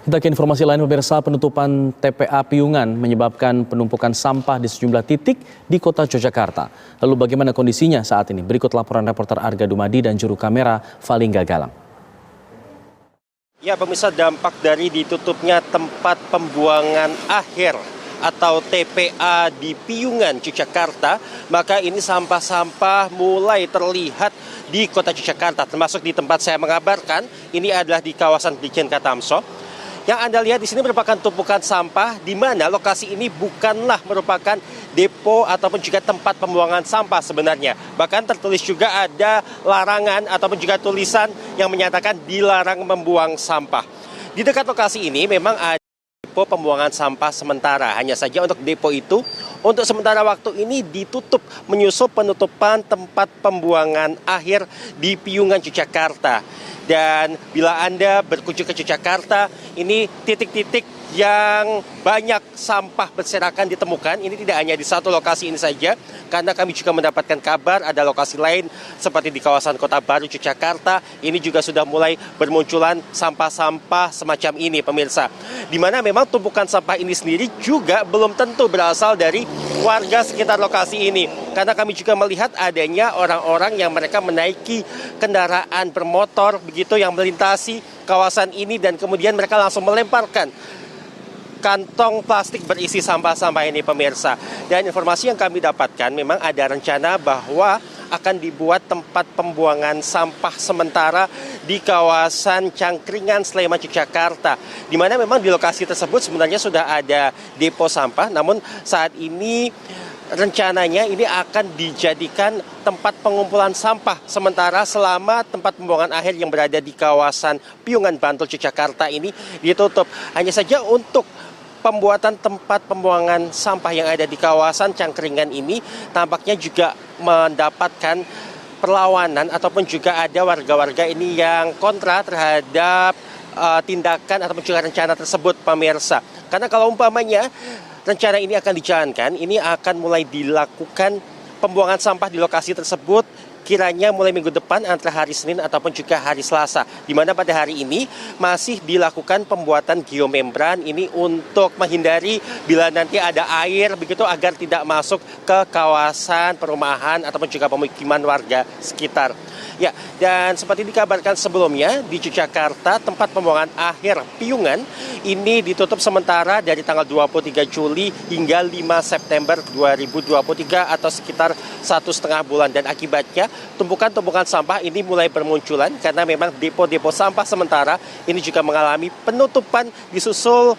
Kita ke informasi lain, pemirsa. Penutupan TPA Piungan menyebabkan penumpukan sampah di sejumlah titik di kota Yogyakarta. Lalu bagaimana kondisinya saat ini? Berikut laporan reporter Arga Dumadi dan juru kamera Valingga Galang. Ya pemirsa, dampak dari ditutupnya tempat pembuangan akhir atau TPA di Piungan, Yogyakarta, maka ini sampah-sampah mulai terlihat di kota Yogyakarta, termasuk di tempat saya mengabarkan. Ini adalah di kawasan Brigjen Katamso. Yang Anda lihat di sini merupakan tumpukan sampah, di mana lokasi ini bukanlah merupakan depo ataupun juga tempat pembuangan sampah sebenarnya. Bahkan tertulis juga ada larangan ataupun juga tulisan yang menyatakan dilarang membuang sampah. Di dekat lokasi ini memang ada depo pembuangan sampah sementara. Hanya saja untuk depo itu untuk sementara waktu ini ditutup menyusul penutupan tempat pembuangan akhir di Piungan, Yogyakarta. Dan bila Anda berkunjung ke Yogyakarta, ini titik-titik yang banyak sampah berserakan ditemukan. Ini tidak hanya di satu lokasi ini saja, karena kami juga mendapatkan kabar ada lokasi lain seperti di kawasan Kota Baru, Yogyakarta. Ini juga sudah mulai bermunculan sampah-sampah semacam ini, pemirsa. Di mana memang tumpukan sampah ini sendiri juga belum tentu berasal dari warga sekitar lokasi ini. Karena kami juga melihat adanya orang-orang yang mereka menaiki kendaraan bermotor begitu yang melintasi kawasan ini dan kemudian mereka langsung melemparkan kantong plastik berisi sampah-sampah ini, pemirsa. Dan informasi yang kami dapatkan memang ada rencana bahwa akan dibuat tempat pembuangan sampah sementara di kawasan Cangkringan, Sleman, Yogyakarta. Di mana memang di lokasi tersebut sebenarnya sudah ada depo sampah, namun saat ini rencananya ini akan dijadikan tempat pengumpulan sampah sementara selama tempat pembuangan akhir yang berada di kawasan Piungan, Bantul, Yogyakarta ini ditutup. Hanya saja untuk pembuatan tempat pembuangan sampah yang ada di kawasan Cangkringan ini tampaknya juga mendapatkan perlawanan ataupun juga ada warga-warga ini yang kontra terhadap tindakan ataupun juga rencana tersebut, pemirsa. Karena kalau umpamanya rencana ini akan dijalankan, ini akan mulai dilakukan pembuangan sampah di lokasi tersebut kiranya mulai minggu depan antara hari Senin ataupun juga hari Selasa. Di mana pada hari ini masih dilakukan pembuatan geomembran ini untuk menghindari bila nanti ada air begitu agar tidak masuk ke kawasan perumahan ataupun juga pemukiman warga sekitar. Ya, dan seperti dikabarkan sebelumnya di Yogyakarta tempat pembuangan akhir Piungan ini ditutup sementara dari tanggal 23 Juli hingga 5 September 2023 atau sekitar 1,5 bulan. Dan akibatnya tumpukan-tumpukan sampah ini mulai bermunculan karena memang depo-depo sampah sementara ini juga mengalami penutupan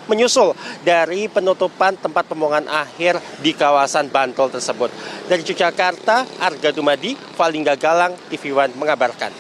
menyusul dari penutupan tempat pembuangan akhir di kawasan Bantul tersebut. Dari Yogyakarta, Arga Dumadi, Valingga Galang, TV One mengabarkan.